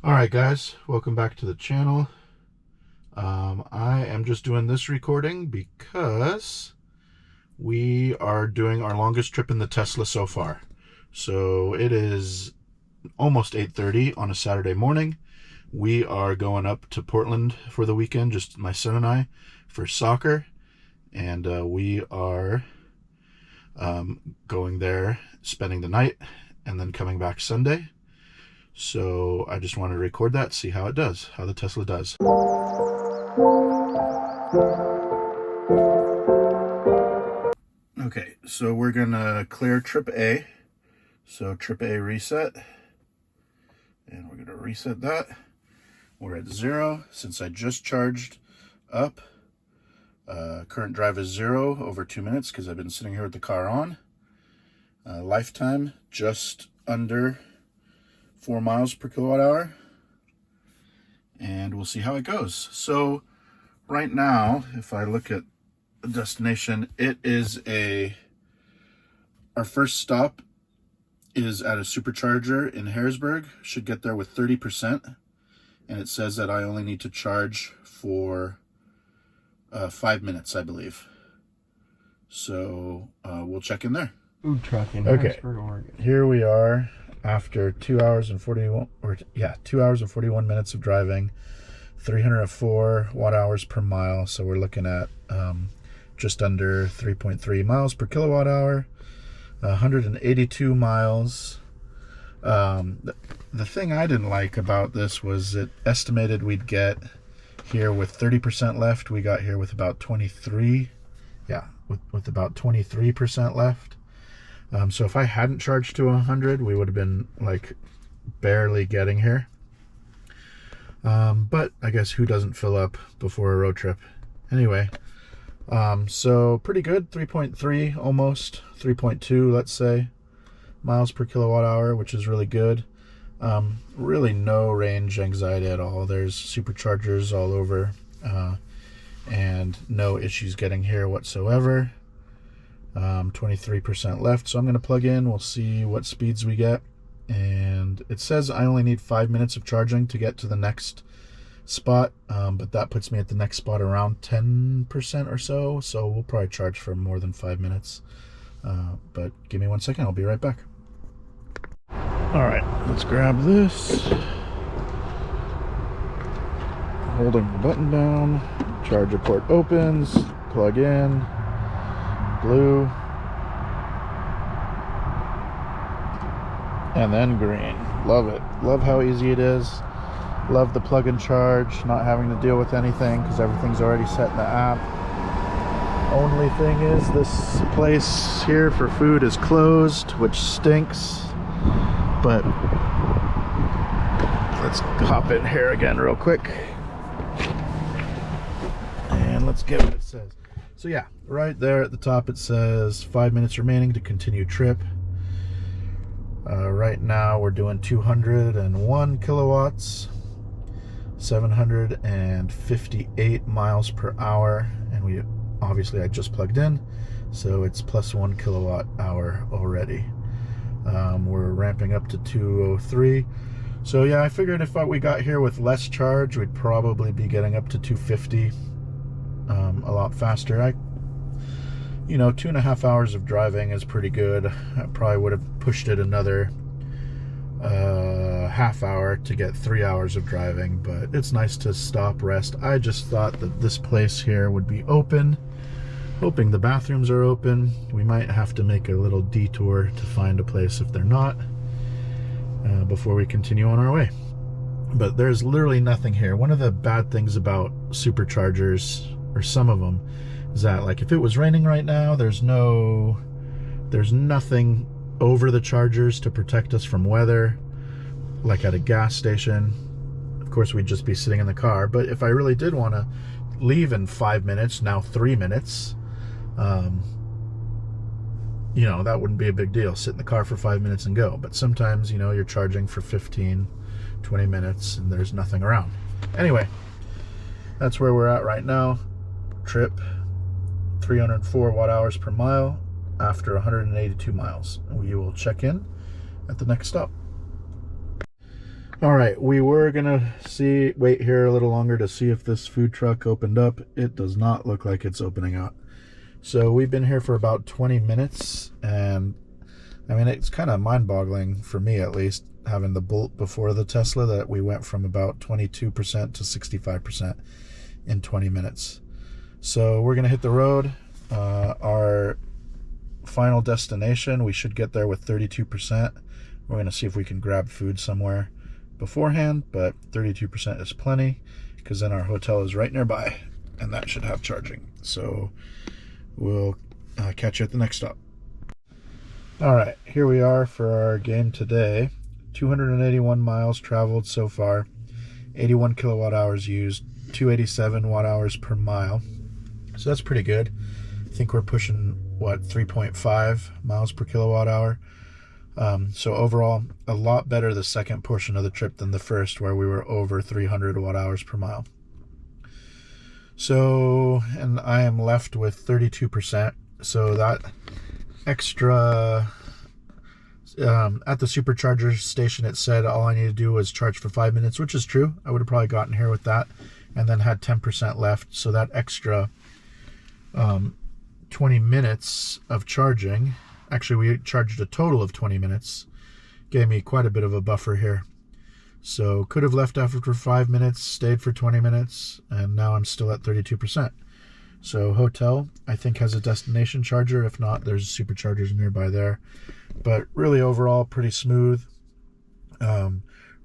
Alright guys, welcome back to the channel. I am just doing this recording because we are doing our longest trip in the Tesla so far. So it is almost 8:30 on a Saturday morning. We are going up to Portland for the weekend, just my son and I, for soccer. And we are going there, spending the night, and then coming back Sunday. So I just want to record that, see how it does, how the Tesla does. Okay, so we're gonna clear trip A. So trip A reset. And we're gonna reset that. We're at 0 since I just charged up. Current drive is 0 over 2 minutes because I've been sitting here with the car on. Lifetime just under 4 miles per kilowatt hour, and we'll see how it goes. So right now, if I look at the destination, it is our first stop is at a supercharger in Harrisburg. Should get there with 30%, and it says that I only need to charge for 5 minutes, I believe. So we'll check in there. Food truck in Okay. Harrisburg, Oregon. Here we are after 2 hours and 41 minutes of driving, 304 watt hours per mile. So we're looking at just under 3.3 miles per kilowatt hour, 182 miles. The thing I didn't like about this was it estimated we'd get here with 30% left. We got here with about 23. Yeah, with about 23% left. So if I hadn't charged to 100, we would have been like barely getting here. But I guess who doesn't fill up before a road trip? Anyway, so pretty good, 3.3, almost 3.2, let's say, miles per kilowatt hour, which is really good. Really no range anxiety at all. There's superchargers all over, and no issues getting here whatsoever. 23% left, so I'm going to plug in. We'll see what speeds we get, and it says I only need 5 minutes of charging to get to the next spot, but that puts me at the next spot around 10% or so, so we'll probably charge for more than 5 minutes. But give me 1 second, I'll be right back. Alright, let's grab this, holding the button down, charger port opens, plug in, blue, and then green. Love it. Love how easy it is. Love the plug and charge, not having to deal with anything because everything's already set in the app. Only thing is this place here for food is closed, which stinks, but let's hop in here again real quick and let's get what it says. So yeah, right there at the top it says 5 minutes remaining to continue trip. Right now we're doing 201 kilowatts, 758 miles per hour, and I just plugged in, so it's plus 1 kilowatt hour already. We're ramping up to 203. So yeah, I figured if we got here with less charge, we'd probably be getting up to 250 a lot faster. 2.5 hours of driving is pretty good. I probably would have pushed it another half hour to get 3 hours of driving, but it's nice to stop, rest. I just thought that this place here would be open, hoping the bathrooms are open. We might have to make a little detour to find a place if they're not, before we continue on our way. But there's literally nothing here. One of the bad things about superchargers, or some of them, is that like if it was raining right now, there's nothing over the chargers to protect us from weather, like at a gas station. Of course, we'd just be sitting in the car. But if I really did want to leave in 5 minutes, now 3 minutes, that wouldn't be a big deal. Sit in the car for 5 minutes and go. But sometimes, you're charging for 15, 20 minutes and there's nothing around. Anyway, that's where we're at right now. Trip 304 watt hours per mile after 182 miles. We will check in at the next stop. All right, we were gonna wait here a little longer to see if this food truck opened up. It does not look like it's opening up. So we've been here for about 20 minutes, and I mean, it's kind of mind-boggling for me, at least, having the Bolt before the Tesla, that we went from about 22% to 65% in 20 minutes. So we're gonna hit the road. Our final destination, we should get there with 32%. We're gonna see if we can grab food somewhere beforehand, but 32% is plenty, because then our hotel is right nearby and that should have charging. So we'll catch you at the next stop. All right, here we are for our game today. 281 miles traveled so far, 81 kilowatt hours used, 287 watt hours per mile. So that's pretty good. I think we're pushing, what, 3.5 miles per kilowatt hour. So overall, a lot better the second portion of the trip than the first, where we were over 300 watt hours per mile. So, and I am left with 32%. So that extra, at the supercharger station, it said all I need to do was charge for 5 minutes, which is true. I would have probably gotten here with that, and then had 10% left. So that extra 20 minutes of charging, actually we charged a total of 20 minutes, gave me quite a bit of a buffer here. So could have left after 5 minutes, stayed for 20 minutes, and now I'm still at 32%. So hotel, I think, has a destination charger. If not, there's superchargers nearby there. But really overall, pretty smooth.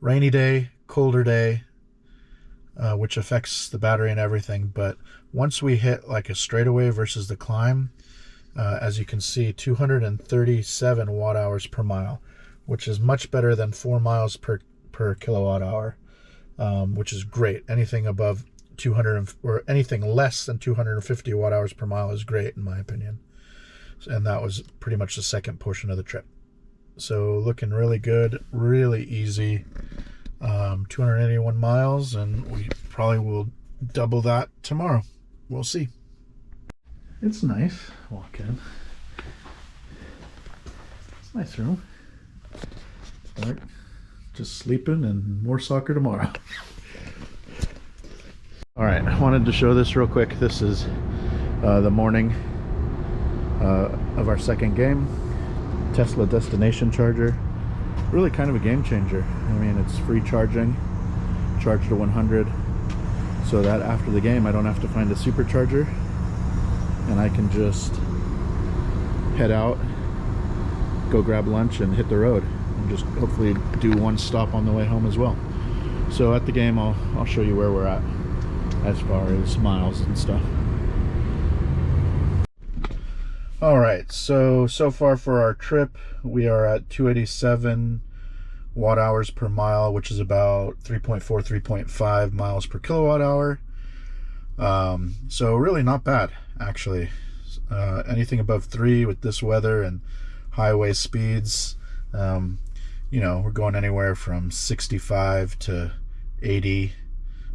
Rainy day, colder day, which affects the battery and everything. But once we hit like a straightaway versus the climb, as you can see, 237 watt hours per mile, which is much better than 4 miles per kilowatt hour, which is great. Anything above 200 or anything less than 250 watt hours per mile is great, in my opinion. And that was pretty much the second portion of the trip. So looking really good, really easy. 281 miles, and we probably will double that tomorrow. We'll see. It's nice. Walk in. It's a nice room. All right. Just sleeping and more soccer tomorrow. All right, I wanted to show this real quick. This is the morning of our second game. Tesla destination charger. Really kind of a game changer. I mean, it's free charging, charge to 100, so that after the game I don't have to find a supercharger, and I can just head out, go grab lunch, and hit the road, and just hopefully do one stop on the way home as well. So at the game, I'll show you where we're at as far as miles and stuff. All right, so far for our trip, we are at 287 watt hours per mile, which is about 3.4, 3.5 miles per kilowatt hour. So really not bad, actually. Anything above 3 with this weather and highway speeds, you know, we're going anywhere from 65 to 80.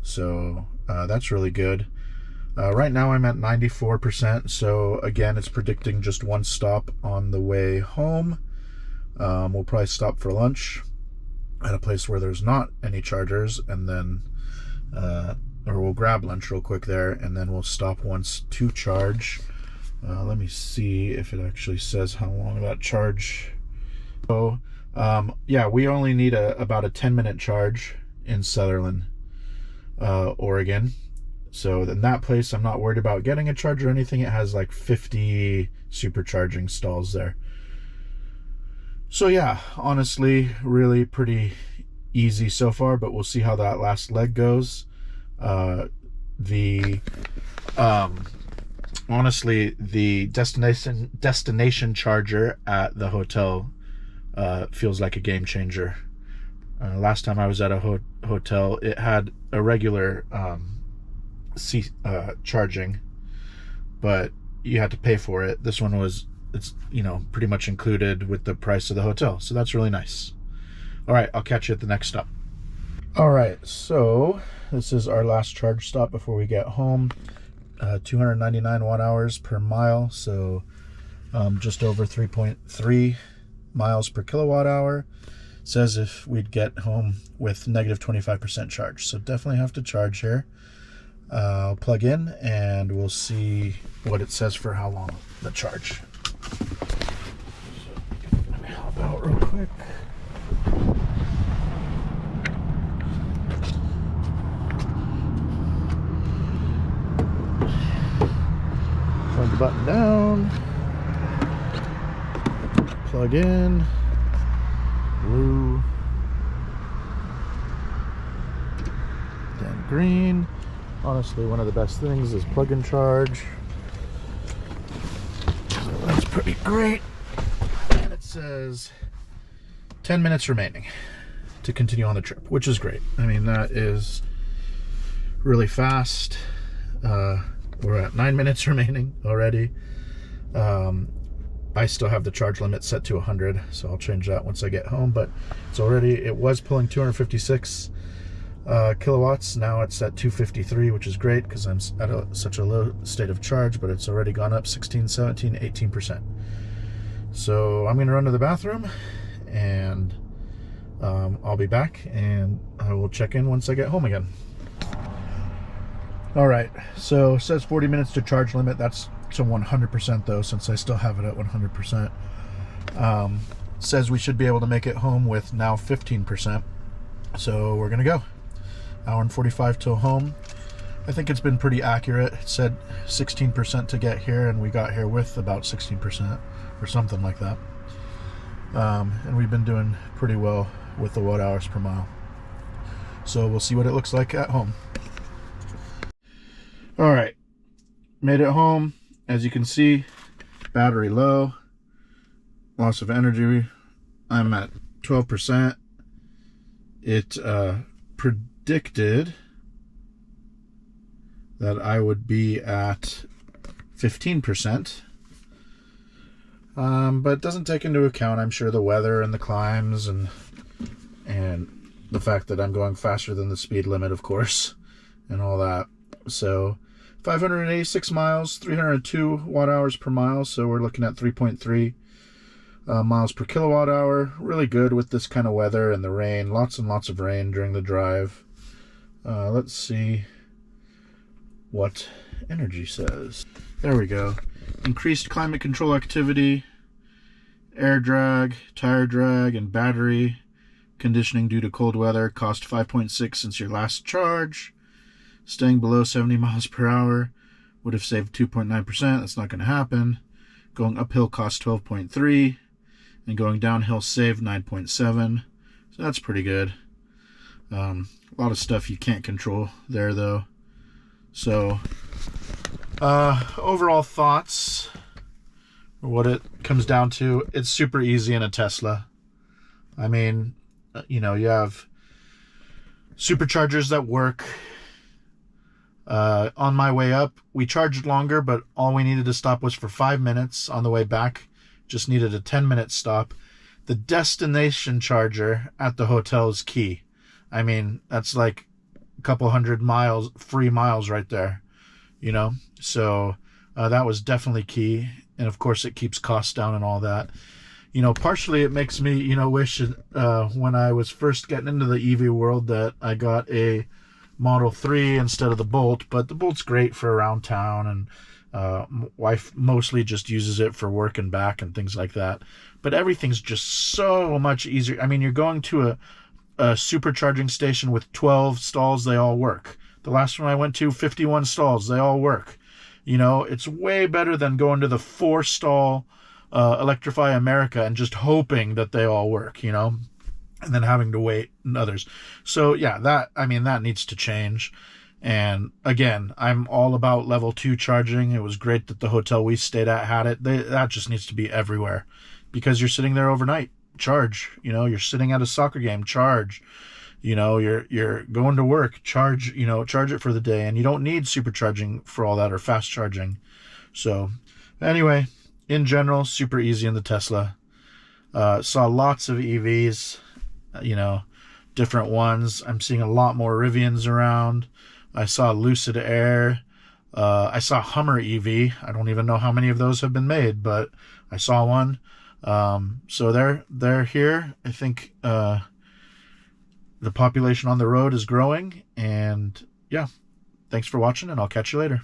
So that's really good. Right now I'm at 94%, so again, it's predicting just one stop on the way home. We'll probably stop for lunch at a place where there's not any chargers, and then or we'll grab lunch real quick there, and then we'll stop once to charge. Let me see if it actually says how long that charge. So yeah, we only need about a 10-minute charge in Sutherland, Oregon. So in that place, I'm not worried about getting a charger or anything. It has like 50 supercharging stalls there. So yeah, honestly, really pretty easy so far, but we'll see how that last leg goes. Honestly, the destination charger at the hotel feels like a game changer. Last time I was at a hotel, it had a regular charging, but you had to pay for it. This one it's you know, pretty much included with the price of the hotel, so that's really nice. All right, I'll catch you at the next stop. All right, so this is our last charge stop before we get home. 299 watt hours per mile, so just over 3.3 miles per kilowatt hour. says if we'd get home with negative 25% charge. So definitely have to charge here. I'll plug in and we'll see what it says for how long the charge. So let me hop out real quick. Plug the button down. Plug in. Blue. Then green. Honestly, one of the best things is plug and charge. So that's pretty great. And it says 10 minutes remaining to continue on the trip, which is great. I mean, that is really fast. We're at 9 minutes remaining already. I still have the charge limit set to 100, so I'll change that once I get home, but it was pulling 256 kilowatts. Now it's at 253, which is great because I'm at such a low state of charge, but it's already gone up 16, 17, 18%. So I'm going to run to the bathroom and I'll be back and I will check in once I get home again. All right, so it says 40 minutes to charge limit. That's to 100% though, since I still have it at 100%. Says we should be able to make it home with now 15%. So we're gonna go. Hour and 45 till home. I think it's been pretty accurate. It said 16% to get here, and we got here with about 16% or something like that. And we've been doing pretty well with the watt hours per mile. So we'll see what it looks like at home. All right, made it home. As you can see, battery low, loss of energy. I'm at 12%. It predicted that I would be at 15%. But it doesn't take into account, I'm sure, the weather and the climbs and the fact that I'm going faster than the speed limit, of course, and all that. So 586 miles, 302 watt hours per mile. So we're looking at 3.3 miles per kilowatt hour. Really good with this kind of weather and the rain. Lots and lots of rain during the drive. Let's see what energy says. There we go. Increased climate control activity, air drag, tire drag, and battery conditioning due to cold weather. Cost 5.6 since your last charge. Staying below 70 miles per hour would have saved 2.9%. That's not going to happen. Going uphill cost 12.3, and going downhill saved 9.7. So that's pretty good. A lot of stuff you can't control there, though. So overall thoughts, or what it comes down to, it's super easy in a Tesla. I mean, you know, you have superchargers that work. On my way up, we charged longer, but all we needed to stop was for 5 minutes. On the way back, just needed a 10-minute stop. The destination charger at the hotel is key. I mean, that's like a couple hundred miles, free miles right there, you know? So that was definitely key. And of course, it keeps costs down and all that. You know, partially it makes me, you know, wish when I was first getting into the EV world that I got a Model 3 instead of the Bolt, but the Bolt's great for around town, and wife mostly just uses it for work and back and things like that. But everything's just so much easier. I mean, you're going to a supercharging station with 12 stalls, they all work. The last one I went to, 51 stalls, they all work. You know, it's way better than going to the 4-stall Electrify America and just hoping that they all work, you know, and then having to wait and others. So yeah, that needs to change. And again, I'm all about level 2 charging. It was great that the hotel we stayed at had it. That just needs to be everywhere, because you're sitting there overnight, charge. You know, you're sitting at a soccer game, charge. You know, you're going to work, charge. You know, charge it for the day, and you don't need supercharging for all that, or fast charging. So anyway, in general, super easy in the Tesla. Saw lots of EVs. You know, different ones. I'm seeing a lot more Rivians around. I saw Lucid Air. I saw Hummer EV. I don't even know how many of those have been made, but I saw one. So they're here. I think the population on the road is growing, and yeah, thanks for watching, and I'll catch you later.